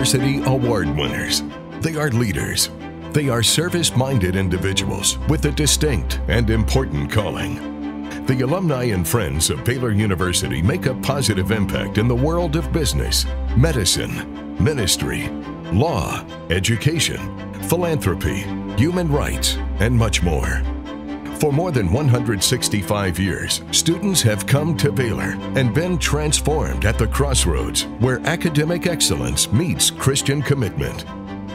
University Award winners. They are leaders. They are service-minded individuals with a distinct and important calling. The alumni and friends of Baylor University make a positive impact in the world of business, medicine, ministry, law, education, philanthropy, human rights, and much more. For more than 165 years, students have come to Baylor and been transformed at the crossroads where academic excellence meets Christian commitment.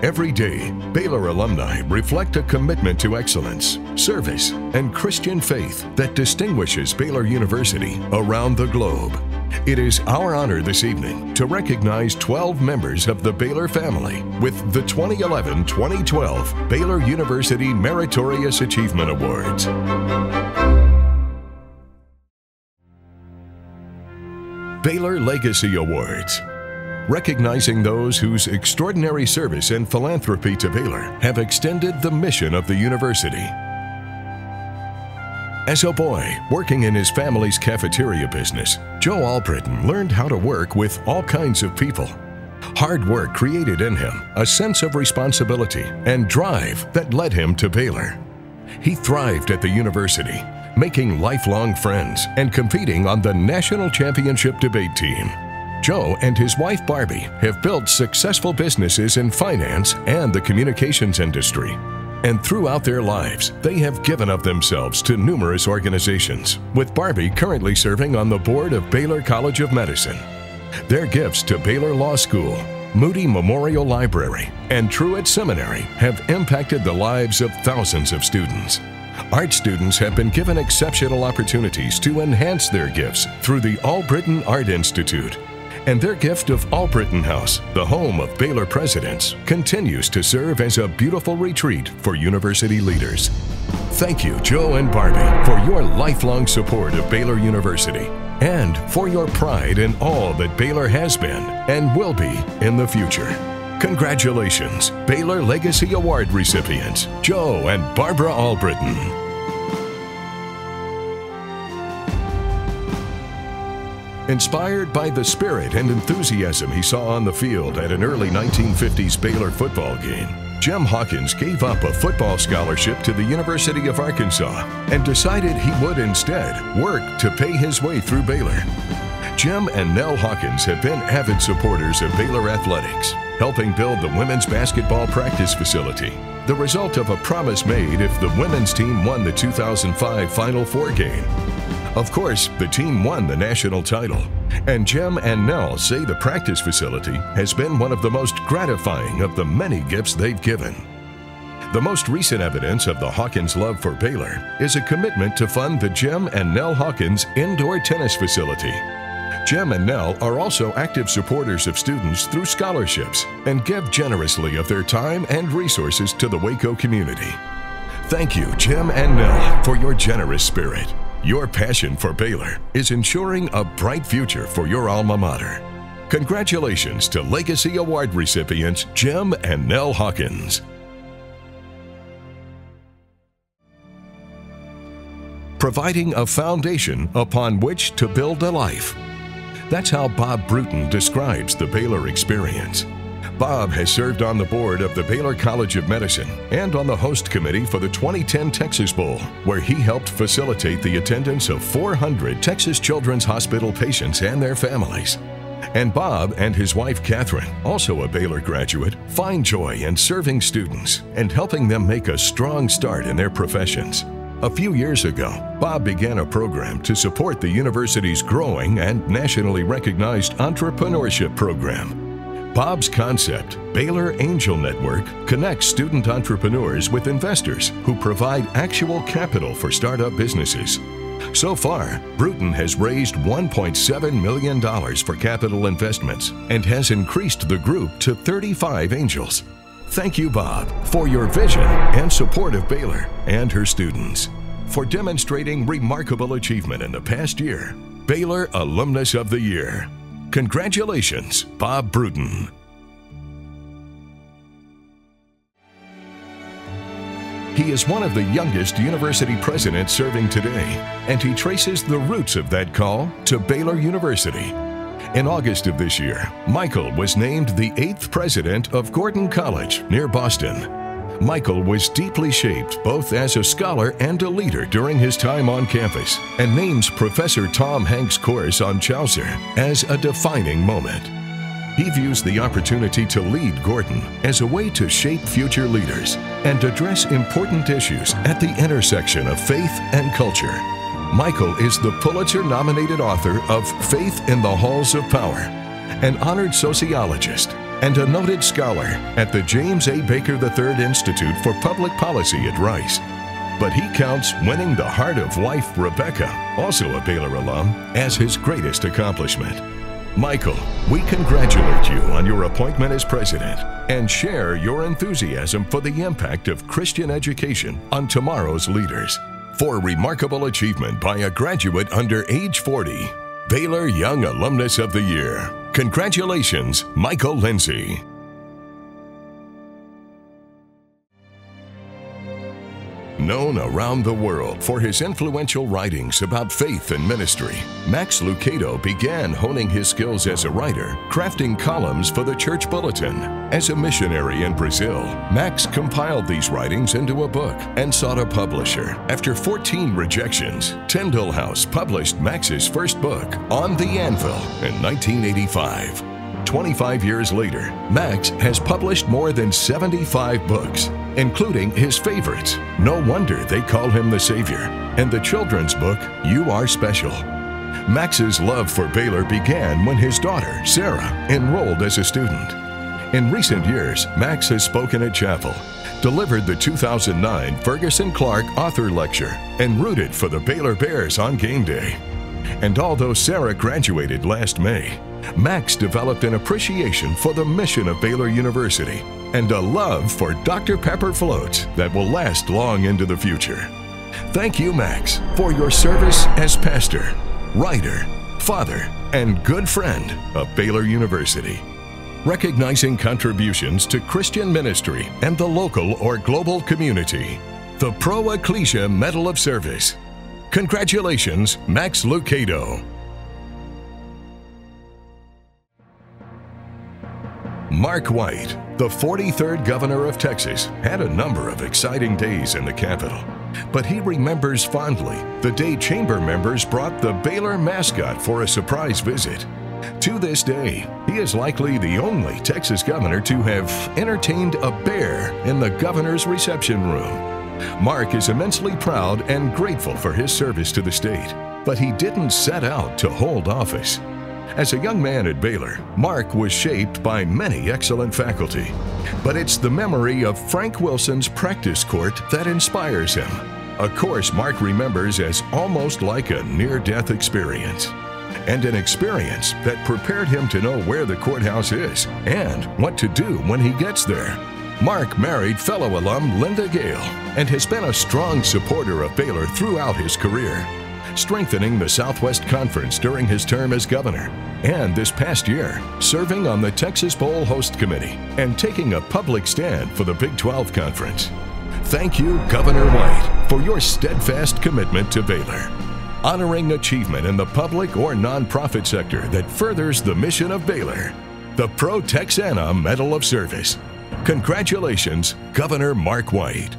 Every day, Baylor alumni reflect a commitment to excellence, service, and Christian faith that distinguishes Baylor University around the globe. It is our honor this evening to recognize 12 members of the Baylor family with the 2011-2012 Baylor University Meritorious Achievement Awards. Baylor Legacy Awards. Recognizing those whose extraordinary service and philanthropy to Baylor have extended the mission of the university. As a boy, working in his family's cafeteria business, Joe Albritton learned how to work with all kinds of people. Hard work created in him a sense of responsibility and drive that led him to Baylor. He thrived at the university, making lifelong friends and competing on the national championship debate team. Joe and his wife Barbie have built successful businesses in finance and the communications industry. And throughout their lives, they have given of themselves to numerous organizations, with Barbie currently serving on the board of Baylor College of Medicine. Their gifts to Baylor Law School, Moody Memorial Library, and Truett Seminary have impacted the lives of thousands of students. Art students have been given exceptional opportunities to enhance their gifts through the Albritton Art Institute. And their gift of Albritton House, the home of Baylor presidents, continues to serve as a beautiful retreat for university leaders. Thank you, Joe and Barbie, for your lifelong support of Baylor University and for your pride in all that Baylor has been and will be in the future. Congratulations, Baylor Legacy Award recipients, Joe and Barbara Albritton. Inspired by the spirit and enthusiasm he saw on the field at an early 1950s Baylor football game, Jim Hawkins gave up a football scholarship to the University of Arkansas and decided he would instead work to pay his way through Baylor. Jim and Nell Hawkins have been avid supporters of Baylor athletics, helping build the women's basketball practice facility, the result of a promise made if the women's team won the 2005 Final Four game. Of course, the team won the national title, and Jim and Nell say the practice facility has been one of the most gratifying of the many gifts they've given. The most recent evidence of the Hawkins' love for Baylor is a commitment to fund the Jim and Nell Hawkins indoor tennis facility. Jim and Nell are also active supporters of students through scholarships and give generously of their time and resources to the Waco community. Thank you, Jim and Nell, for your generous spirit. Your passion for Baylor is ensuring a bright future for your alma mater. Congratulations to Legacy Award recipients Jim and Nell Hawkins. Providing a foundation upon which to build a life. That's how Bob Bruton describes the Baylor experience. Bob has served on the board of the Baylor College of Medicine and on the host committee for the 2010 Texas Bowl, where he helped facilitate the attendance of 400 Texas Children's Hospital patients and their families. And Bob and his wife Catherine, also a Baylor graduate, find joy in serving students and helping them make a strong start in their professions. A few years ago, Bob began a program to support the university's growing and nationally recognized entrepreneurship program. Bob's concept, Baylor Angel Network, connects student entrepreneurs with investors who provide actual capital for startup businesses. So far, Bruton has raised $1.7 million for capital investments and has increased the group to 35 angels. Thank you, Bob, for your vision and support of Baylor and her students. For demonstrating remarkable achievement in the past year, Baylor Alumnus of the Year. Congratulations, Bob Bruton. He is one of the youngest university presidents serving today, and he traces the roots of that call to Baylor University. In August of this year, Michael was named the 8th president of Gordon College near Boston. Michael was deeply shaped both as a scholar and a leader during his time on campus, and names Professor Tom Hanks' course on Chaucer as a defining moment. He views the opportunity to lead Gordon as a way to shape future leaders and address important issues at the intersection of faith and culture. Michael is the Pulitzer-nominated author of Faith in the Halls of Power, an honored sociologist, and a noted scholar at the James A. Baker III Institute for Public Policy at Rice. But he counts winning the heart of wife Rebecca, also a Baylor alum, as his greatest accomplishment. Michael, we congratulate you on your appointment as president and share your enthusiasm for the impact of Christian education on tomorrow's leaders. For remarkable achievement by a graduate under age 40, Baylor Young Alumnus of the Year. Congratulations, Michael Lindsay. Known around the world for his influential writings about faith and ministry, Max Lucado began honing his skills as a writer, crafting columns for the Church Bulletin. As a missionary in Brazil, Max compiled these writings into a book and sought a publisher. After 14 rejections, Tyndale House published Max's first book, On the Anvil, in 1985. 25 years later, Max has published more than 75 books, including his favorites, No Wonder They Call Him the Savior, and the children's book, You Are Special. Max's love for Baylor began when his daughter, Sarah, enrolled as a student. In recent years, Max has spoken at chapel, delivered the 2009 Ferguson Clark Author Lecture, and rooted for the Baylor Bears on game day. And although Sarah graduated last May, Max developed an appreciation for the mission of Baylor University and a love for Dr. Pepper floats that will last long into the future. Thank you, Max, for your service as pastor, writer, father, and good friend of Baylor University. Recognizing contributions to Christian ministry and the local or global community. The Pro Ecclesia Medal of Service. Congratulations, Max Lucado. Mark White, the 43rd governor of Texas, had a number of exciting days in the Capitol. But he remembers fondly the day chamber members brought the Baylor mascot for a surprise visit. To this day, he is likely the only Texas governor to have entertained a bear in the governor's reception room. Mark is immensely proud and grateful for his service to the state, but he didn't set out to hold office. As a young man at Baylor, Mark was shaped by many excellent faculty, but it's the memory of Frank Wilson's practice court that inspires him, a course Mark remembers as almost like a near-death experience, and an experience that prepared him to know where the courthouse is and what to do when he gets there. Mark married fellow alum Linda Gale and has been a strong supporter of Baylor throughout his career, strengthening the Southwest Conference during his term as governor, and this past year, serving on the Texas Bowl Host Committee and taking a public stand for the Big 12 Conference. Thank you, Governor White, for your steadfast commitment to Baylor, honoring achievement in the public or nonprofit sector that furthers the mission of Baylor. The Pro Texana Medal of Service. Congratulations, Governor Mark White.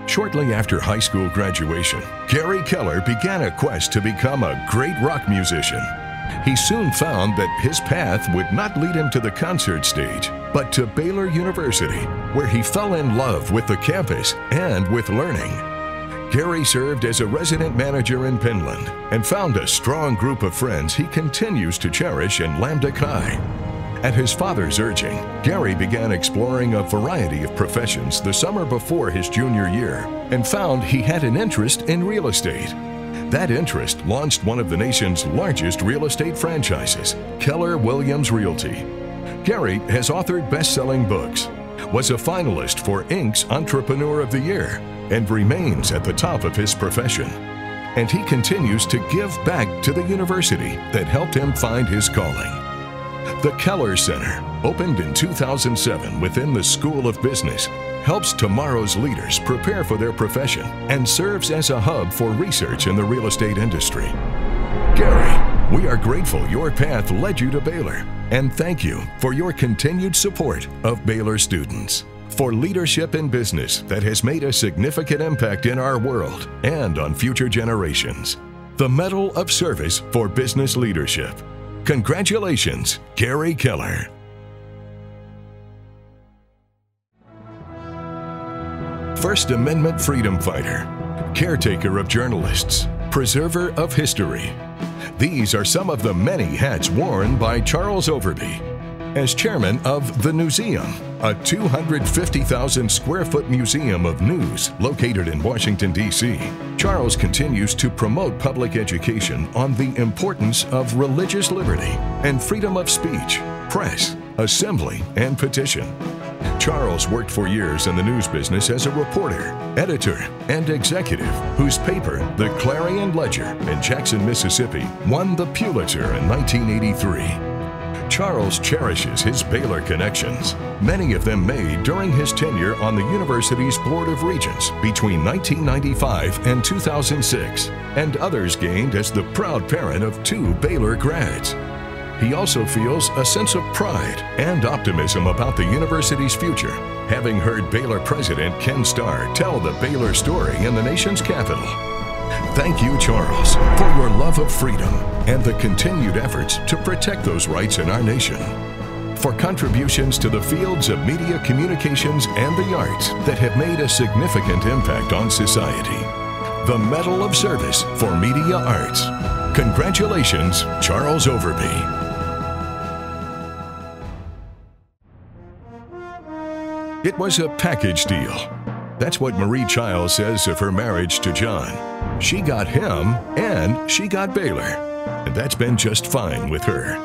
Shortly after high school graduation, Gary Keller began a quest to become a great rock musician. He soon found that his path would not lead him to the concert stage, but to Baylor University, where he fell in love with the campus and with learning. Gary served as a resident manager in Penland and found a strong group of friends he continues to cherish in Lambda Chi. At his father's urging, Gary began exploring a variety of professions the summer before his junior year and found he had an interest in real estate. That interest launched one of the nation's largest real estate franchises, Keller Williams Realty. Gary has authored best-selling books, was a finalist for Inc.'s Entrepreneur of the Year, and remains at the top of his profession. And he continues to give back to the university that helped him find his calling. The Keller Center, opened in 2007 within the School of Business, helps tomorrow's leaders prepare for their profession and serves as a hub for research in the real estate industry. Gary, we are grateful your path led you to Baylor, and thank you for your continued support of Baylor students. For leadership in business that has made a significant impact in our world and on future generations. The Medal of Service for Business Leadership. Congratulations, Gary Keller. First Amendment freedom fighter, caretaker of journalists, preserver of history. These are some of the many hats worn by Charles Overby. As chairman of the Newseum, a 250,000 square foot museum of news located in Washington, D.C., Charles continues to promote public education on the importance of religious liberty and freedom of speech, press, assembly, and petition. Charles worked for years in the news business as a reporter, editor, and executive whose paper, the Clarion Ledger in Jackson, Mississippi, won the Pulitzer in 1983. Charles cherishes his Baylor connections, many of them made during his tenure on the university's Board of Regents between 1995 and 2006, and others gained as the proud parent of 2 Baylor grads. He also feels a sense of pride and optimism about the university's future, having heard Baylor President Ken Starr tell the Baylor story in the nation's capital. Thank you, Charles, for your love of freedom and the continued efforts to protect those rights in our nation. For contributions to the fields of media communications and the arts that have made a significant impact on society. The Medal of Service for Media Arts. Congratulations, Charles Overby. It was a package deal. That's what Marie Childs says of her marriage to John. She got him and she got Baylor, and that's been just fine with her.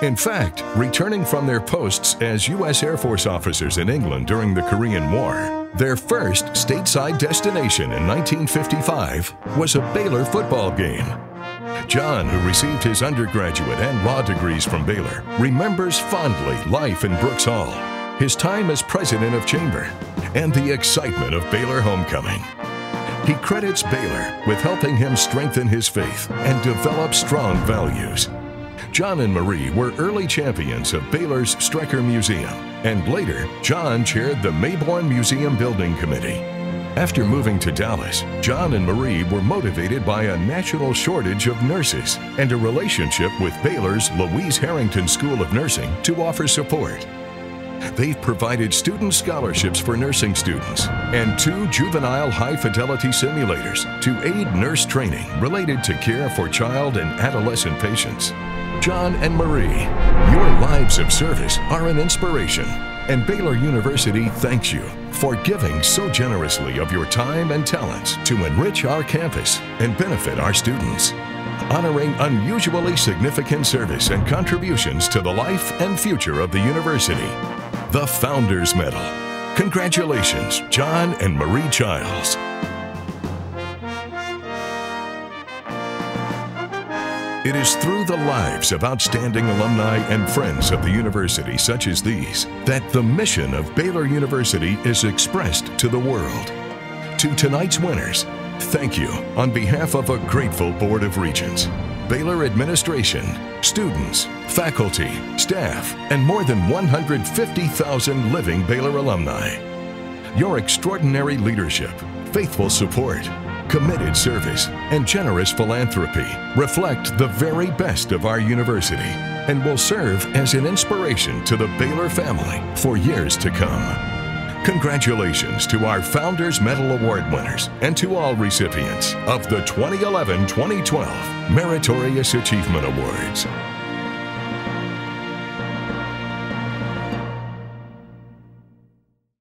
In fact, returning from their posts as U.S. Air Force officers in England during the Korean War, their first stateside destination in 1955 was a Baylor football game. John, who received his undergraduate and law degrees from Baylor, remembers fondly life in Brooks Hall, his time as president of Chamber, and the excitement of Baylor homecoming. He credits Baylor with helping him strengthen his faith and develop strong values. John and Marie were early champions of Baylor's Strecker Museum, and later, John chaired the Mayborn Museum Building Committee. After moving to Dallas, John and Marie were motivated by a national shortage of nurses and a relationship with Baylor's Louise Harrington School of Nursing to offer support. They've provided student scholarships for nursing students and 2 juvenile high-fidelity simulators to aid nurse training related to care for child and adolescent patients. John and Marie, your lives of service are an inspiration, and Baylor University thanks you for giving so generously of your time and talents to enrich our campus and benefit our students, honoring unusually significant service and contributions to the life and future of the university. The Founders Medal. Congratulations, John and Marie Childs. It is through the lives of outstanding alumni and friends of the university such as these that the mission of Baylor University is expressed to the world. To tonight's winners, thank you on behalf of a grateful Board of Regents, Baylor administration, students, faculty, staff, and more than 150,000 living Baylor alumni. Your extraordinary leadership, faithful support, committed service, and generous philanthropy reflect the very best of our university and will serve as an inspiration to the Baylor family for years to come. Congratulations to our Founders Medal Award winners and to all recipients of the 2011-2012 Meritorious Achievement Awards.